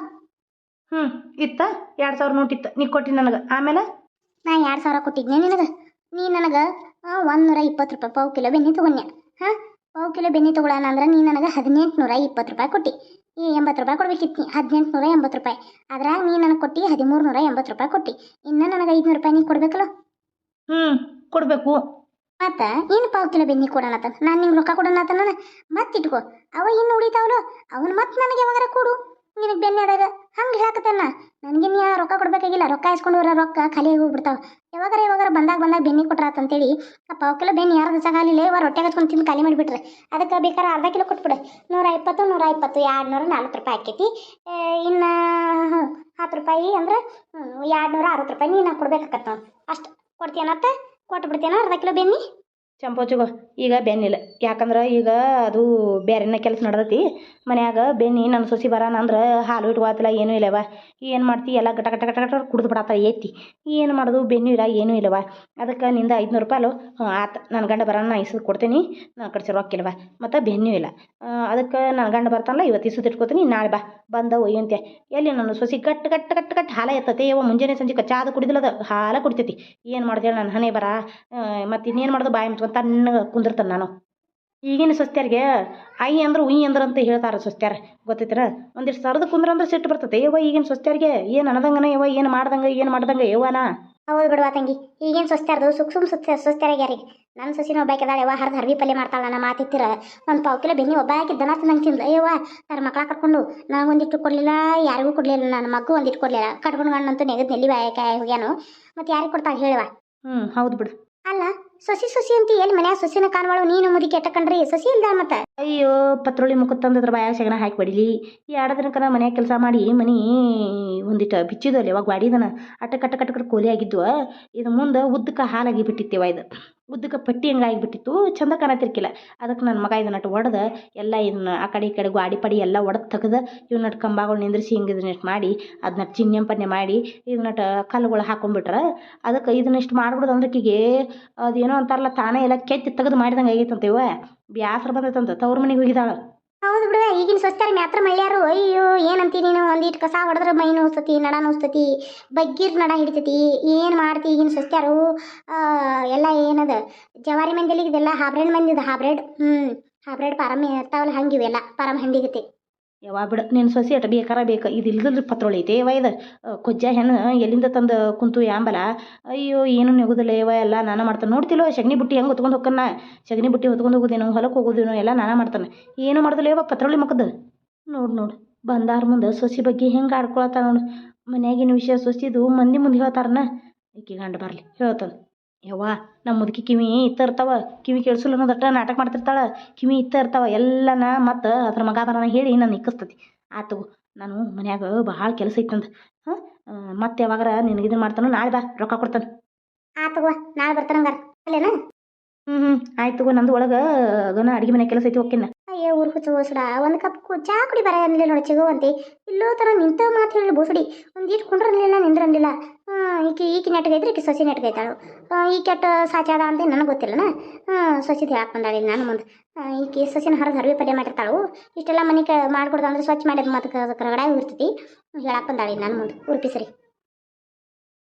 ಇತ್ತ 2000 ನೋಟ್ ಇತ್ತು, ನೀ ಕೊಟ್ಟಿ ನನಗೆ. ಆಮೇಲೆ ನಾ 2000 ಕೊಟ್ಟಿದ್ನೆ ನಿನಗೆ. ನೀ ನನಗೆ 120 ರೂಪಾಯಿ 1/4 ಕಿಲೋ ಬೆಣ್ಣೆ ತೊಗೊಂಡೆ. 1/4 ಕಿಲೋ ಬೆಣ್ಣೆ ತೊಗೊಳಣ ಅಂದ್ರೆ ನೀ ನನಗೆ 1820 ರೂಪಾಯಿ ಕೊಟ್ಟು. ಈ 80 ರೂಪಾಯಿ ಕೊಡ್ಬೇಕಿತ್ತು. 1880 ರೂಪಾಯಿ. ಅದ್ರಾಗ ನೀ ನನಗೆ ಕೊಟ್ಟು 1380 ರೂಪಾಯಿ ಕೊಟ್ಟು. ಇನ್ನು ನನಗೆ 500 ರೂಪಾಯಿ ನೀ ಕೊಡ್ಬೇಕಲ್ಲ. ಕೊಡಬೇಕು. ಮತ್ತು ಇನ್ನು 1/4 ಕಿಲೋ ಬೆಣ್ಣೆ ಕೊಡೋಣತ್ತ ನಾನು ನಿಂಗೆ ರೊಕ್ಕ ಕೊಡೋಣತ್ತ. ನಾನು ಮತ್ತೆ ಇಟ್ಕೋ, ಅವ ಇನ್ನು ಉಳಿತಾವಲ್ಲ ಅವನು ಮತ್ತೆ ನನಗೆ ಯಾವಾಗಾರ ಕೊಡು. ನಿನಗೆ ಬೆಣ್ಣೆ ಅದಾಗ ಹಂಗೆ ಹೇಳಕತ್ತೇನ. ನನಗೆ ನೀ ರೊಕ್ಕ ಕೊಡಬೇಕಾಗಿಲ್ಲ. ರೊಕ್ಕ ಇಸ್ಕೊಂಡು ಬರೋ ರೊಕ್ಕ ಖಾಲಿ ಹೋಗ್ಬಿಡ್ತಾವೆ. ಯಾವಾಗಾರ ಬಂದಾಗ ಬೆಣ್ಣೆ ಕೊಟ್ರಾತಂತೇಳಿ ಆ 1/4 ಕಿಲೋ ಬೆಣ್ಣೆ ಯಾರು ದಿವಸಗಾಲಿಲ್ಲ ಇವ ರೊಟ್ಟೆ ಹಚ್ಕೊಂಡು ತಿಂದು ಖಾಲಿ ಮಾಡಿಬಿಟ್ರೆ. ಅದಕ್ಕೆ ಬೇಕಾದ್ರೆ ಅರ್ಧ ಕಿಲೋ ಕೊಟ್ಬಿಡು. 120 240 ರೂಪಾಯಿ ಆಕೈತಿ. ಇನ್ನು 10 ರೂಪಾಯಿ ಅಂದ್ರೆ 260 ರೂಪಾಯಿ ನೀನು ಕೊಡ್ಬೇಕಾಕತ್ತ. ಅಷ್ಟು ಕೊಡ್ತೀಯನತ್ತ? ಕೊಟ್ಬಿಡ್ತೇನ ಅರ್ಧ ಕಿಲೋ ಬೆಣ್ಣೆ. ಚಂಪೋಚುಗೋ ಈಗ ಬೆನ್ನಿಲ್ಲ ಯಾಕಂದ್ರೆ ಈಗ ಅದು ಬೇರೆನ ಕೆಲಸ ನಡ್ದೈತಿ ಮನ್ಯಾಗ ಬೆನ್ನಿ ನನ್ನ ಸೊಸಿ ಬರಾನ ಅಂದ್ರೆ ಹಾಲು ಇಟ್ಕೋತಿಲ್ಲ ಏನೂ ಇಲ್ಲವ ಏನು ಮಾಡ್ತಿ ಎಲ್ಲ ಗಟ ಗಟ ಗಟ ಗಟ ಕುಡ್ದು ಬಿಡತ್ತ ಎತ್ತಿ ಏನು ಮಾಡೋದು ಬೆನ್ನು ಇಲ್ಲ ಏನೂ ಇಲ್ಲವ ಅದಕ್ಕೆ ನಿಂದ 500 ರೂಪಾಯಿ ಆತು ನನ್ನ ಗಂಡ ಬರೋಣ ನಾ ಇಸದು ಕೊಡ್ತೀನಿ ನನ್ನ ಕಡೆ ರೊಕ್ಕಿಲ್ವ ಮತ್ತು ಬೆನ್ನೂ ಇಲ್ಲ ಅದಕ್ಕೆ ನನ್ನ ಗಂಡ ಬರ್ತಾನಲ್ಲ ಇವತ್ತು ಇಸದು ಇಟ್ಕೋತೀನಿ ನಾಳೆ ಬಂದ ಒಯ್ಯಂತೆ ಎಲ್ಲಿ ನನ್ನ ಸೊಸಿ ಗಟ್ಟು ಗಟ್ಟು ಗಟ್ಟು ಗಟ್ಟು ಹಾಲ ಎತ್ತತೆ ಯವ್ವ ಮುಂಜಾನೆ ಸಂಜೆ ಚಾದು ಕುಡಿದಿಲ್ಲದ ಹಾಲ ಕುಡಿತೈತಿ ಏನು ಮಾಡ್ದೆ ನನ್ನ ಹಣೆ ಬರ ಮತ್ತು ಇನ್ನೇನು ಮಾಡೋದು ಬಾಯಿ ಮುಚ್ಕೊಂಡು ತಣ್ಣಗೆ ಕುಂದಿರ್ತಾನೆ ನಾನು ಈಗಿನ ಸೊಸ್ತ್ಯಾರಿಗೆ ಐ ಅಂದ್ರೆ ಉಯ್ ಅಂದ್ರೆ ಅಂತ ಹೇಳ್ತಾರೆ ಸೊಸ್ತ್ಯಾರ ಗೊತ್ತೈತರ ಒಂದಿಷ್ಟು ಸರ್ದು ಕುಂದ್ರ ಅಂದ್ರೆ ಸಿಟ್ಟು ಬರ್ತತೆ ಯವ್ವ ಈಗಿನ ಸೊಸ್ತ್ಯಾರಿಗೆ ಏನು ಅನ್ನದಂಗನ ಯವ್ವ ಏನು ಮಾಡ್ದಂಗೆ ಯವ್ವನ ಹೌದು ಬಿಡುವ ತಂಗಿ ಈಗೇನು ಸೊಸ್ತಾರ್ದು ಸುಮ್ ಸೊಸ್ತಾರಾಗ ಯಾರಿಗೆ ನನ್ನ ಸೊಸಿನ ಒಬ್ಬಾಕಿದಾಳೆ ಯವ್ವ ಹರ್ದು ಪಲ್ಯ ಮಾಡ್ತಾಳೆ ನನ್ನ ಮಾತಿತ್ತಿರ ಒಂದು ಪಾವು ಕಿಲೋ ಬೆನ್ನಿ ಒಬ್ಬ ಹಾಕಿ ದನ ತಿಂದಂಗೆ ತಿಂದ್ಲ ಯವ್ವ ನನ್ನ ಮಕ್ಳ ಕರ್ಕೊಂಡು ನನಗೆ ಒಂದಿಟ್ಟು ಕೊಡಲಿಲ್ಲ ಯಾರಿಗೂ ಕೊಡಲಿಲ್ಲ ನನ್ನ ಮಗು ಒಂದಿಟ್ಟು ಕೊಡಲಿಲ್ಲ ಕಟ್ಕೊಂಡು ಗಂಡಂತೂ ನೆಗದ್ ನೆಲ್ಲಿ ಬಾಯಕಾಯಿ ಹೋಗ್ಯಾನು ಮತ್ತು ಯಾರಿಗೆ ಕೊಡ್ತಾಳೆ ಹೇಳುವ ಹೌದು ಬಿಡು ಅಲ್ಲ ಸೊಸಿ ಅಂತ ಎಲ್ಲಿ ಮನ್ಯಾಗ ಸೊಸಿನ ಕಾಣವಾಳು ನೀನು ಮುದಿ ಕೆಟ್ಟಕಂಡ್ರಿ ಸೊಸಿ ಇಲ್ದ ಮತ್ತೆ ಅಯ್ಯೋ ಪತ್ರೊಳಿ ಮುಖ ತಂದಿದ್ರ ಬಾಯಾಗ ಸೆಗಣ ಹಾಕಿ ಬಡಿಲಿ ಈ 2 ದಿನಕ್ಕನ ಮನ್ಯಾಗ ಕೆಲಸ ಮಾಡಿ ಮನೆ ಒಂದಿಟ್ಟು ಬಿಚ್ಚಿದ್ವಲ್ಲ ಇವಾಗ ಬಾಡಿದನ ಕಟ್ಟ ಕೋಲಿ ಆಗಿದ್ವು ಇದು ಮುಂದೆ ಉದ್ದಕ್ಕೆ ಹಾಲಾಗಿ ಬಿಟ್ಟಿತ್ತೇವ ಇದು ಉದ್ದಕ್ಕೆ ಪಟ್ಟಿ ಹಂಗಾಗಿಬಿಟ್ಟಿತ್ತು ಚಂದ ಕಾಣತಿರ್ಕಿಲ್ಲ ಅದಕ್ಕೆ ನನ್ನ ಮಗ ಇದನ್ನಟ್ಟು ಒಡೆದ ಎಲ್ಲ ಇದನ್ನ ಆ ಕಡೆ ಈ ಕಡೆ ಗಾಡಿ ಪಡಿ ಎಲ್ಲ ಒಡೆದು ತೆಗೆದು ಇವನ್ನಟ್ಟು ಕಂಬಗಳು ನಿಂದ್ರಿಸಿ ಹಿಂಗಿದ್ನಟ್ಟು ಮಾಡಿ ಅದನ್ನ ಚಿನ್ನಂಪನ್ನೆ ಮಾಡಿ ಇದನ್ನಟ್ಟು ಕಲ್ಲುಗಳು ಹಾಕೊಂಡ್ಬಿಟ್ರೆ ಅದಕ್ಕೆ ಇದನ್ನಿಷ್ಟು ಮಾಡ್ಬಿಡೋದು ಅಂದ್ರಕ್ಕಿಗೆ ಅದೇನೋ ಅಂತಾರಲ್ಲ ತಾನೇ ಎಲ್ಲ ಕೆತ್ತಿ ತೆಗೆದು ಮಾಡಿದಂಗೆ ಆಗೈತಂತೇವ ಬ್ಯಾಸರ ಬಂದೈತಂತ ತವ್ರ ಮನೆಗೆ ಹೋಗಿದ್ದಾಳ ಹೌದು ಬಿಡುವ ಈಗಿನ ಸೊಸ್ತಾರ ಮ್ಯಾತ್ರ ಮಳ್ಯಾರು ಅಯ್ಯೋ ಏನಂತಿ ನೀನು ಒಂದಿಟ್ಟು ಕಸ ಹೊಡೆದ್ರೆ ಮೈ ನೋಸ್ತತಿ ನಡ ನೋಸ್ತತಿ ಬಗ್ಗಿರ್ ನಡ ಹಿಡಿತೈತಿ ಏನು ಮಾಡ್ತಿ ಈಗಿನ ಸೊಸ್ತಾರು ಎಲ್ಲ ಏನದ ಜವಾರಿ ಮಂದಿಲಿ ಇದೆಲ್ಲ ಹಾಬ್ರೇಡ್ ಮಂದಿದ ಹಾಬ್ರೇಡ್ ಪಾರಮ್ ಇರ್ತಾವಲ್ಲ ಹಂಗಿವೆಲ್ಲ ಪಾರಮ್ ಹಂದಿಗತಿ ಯಾವ ಬಿಡ ನಿನ್ನ ಸೊಸಿ ಅಟ ಬೇಕು ಇದು ಇಲ್ದಲ್ರಿ ಪತ್ರೊಳಿ ಐತೆ ಯವ ಇದು ಕೊಜ್ಜ ಹೆಣ್ಣು ಎಲ್ಲಿಂದ ತಂದು ಕುಂತು ಯಾಂಬಲ ಅಯ್ಯೋ ಏನು ನೆಗುದಿಲ್ಲ ಯವ ಎಲ್ಲ ನಾನ ಮಾಡ್ತಾನೆ ನೋಡ್ತಿಲ್ಲೋ ಸಗಣಿ ಬುಟ್ಟಿ ಹೆಂಗೆ ಹೊತ್ಕೊಂಡು ಹೋಗ್ಕನ್ನ ಸಗಣಿ ಬುಟ್ಟಿ ಹೊತ್ಕೊಂಡು ಹೋಗೋದೇನು ಹೊಲಕ್ಕೆ ಹೋಗೋದೇನು ಎಲ್ಲ ನಾನ ಮಾಡ್ತಾನೆ ಏನು ಮಾಡ್ದಲ್ಲ ಯವ ಪತ್ರೊಳಿ ಮಕ್ಕದ ನೋಡು ಬಂದಾರ ಮುಂದೆ ಸೊಸಿ ಬಗ್ಗೆ ಹೆಂಗೆ ಆಡ್ಕೊಳತ್ತಾರ ನೋಡು ಮನ್ಯಾಗಿನ ವಿಷಯ ಸೊಸಿದು ಮಂದಿ ಮುಂದೆ ಹೇಳ್ತಾರನ ಈಕಿ ಗಂಡ ಬರಲಿ ಹೇಳ್ತಾನೆ ಯವ್ವ ನಮ್ಮ ಮುದುಕಿ ಕಿವಿ ಇತ್ತ ಇರ್ತಾವ ಕಿವಿ ಕೇಳಿಸಲ್ಲ ಅನ್ನೋದಟ್ಟ ನಾಟಕ ಮಾಡ್ತಿರ್ತಾಳೆ ಕಿವಿ ಇತ್ತ ಇರ್ತಾವ ಎಲ್ಲನ ಮತ್ತು ಅದ್ರ ಮಗ ಬರೋಣ ಹೇಳಿ ನಾನು ಇಕ್ಕಿಸ್ತತಿ ಆತು ನಾನು ಮನ್ಯಾಗ ಭಾಳ ಕೆಲಸ ಐತಂದು ಮತ್ತೆ ಯಾವಾಗಾರ ನಿನಗೆ ಇದನ್ನು ಮಾಡ್ತಾನೋ ನಾಳೆ ಬಾ ರೊಕ್ಕ ಕೊಡ್ತಾನೆ ಆತಗುವ ನಾಳೆ ಬರ್ತಾರಂಗಾರ ಅಲ್ಲೇನ ಆಯ್ತು ನಂದು ಒಳಗೆ ಅಡುಗೆ ಮನೆ ಕೆಲಸ ಐತಿ ಹೋಗ್ಕಿನ್ನ ಅಯ್ಯೋ ಊರು ಹುಚ್ಚು ಬೋಸುಡ ಒಂದು ಕಪ್ ಚಾ ಕುಡಿ ಬರ ಅನ್ನಲಿಲ್ಲ ನೋಡಿ ಚಿಗುವಂತೆ ಇಲ್ಲೋ ಥರ ನಿಂತ ಮಾತು ಹೇಳಿ ಬೋಸುಡಿ ಒಂದು ಈಟ್ ಕುಂಡ್ರನ್ಲಿಲ್ಲ ನಿಂದ್ರನ್ಲಿಲ್ಲ ಈಕಿ ನೆಟ್ಗೈತ್ರಿ ಈಕಿ ಸೊಸಿ ನೆಟ್ಗೈತಾಳು ಈ ಕೆಟ್ಟ ಸಾಚಾದ ಅಂತ ನನಗೆ ಗೊತ್ತಿಲ್ಲನ ಸೊಸಿದು ಹೇಳಕ್ಕೆ ಬಂದಾಳಿ ನಾನು ಮುಂದೆ ಈಕಿ ಸೊಸಿನ ಹರವಿ ಪಲ್ಯ ಮಾಡಿರ್ತಾಳು ಇಷ್ಟೆಲ್ಲ ಮನೆ ಮಾಡ್ಕೊಡ್ದು ಅಂದ್ರೆ ಸ್ವಚ್ಛ ಮಾಡಿದ ಮತ್ತು ರಗಡಾಗಿ ಇರ್ತೈತಿ ಹೇಳಕ್ಕೆ ಬಂದಾಳಿ ನಾನು ಮುಂದೆ ಉರುಪಿಸ್ರಿ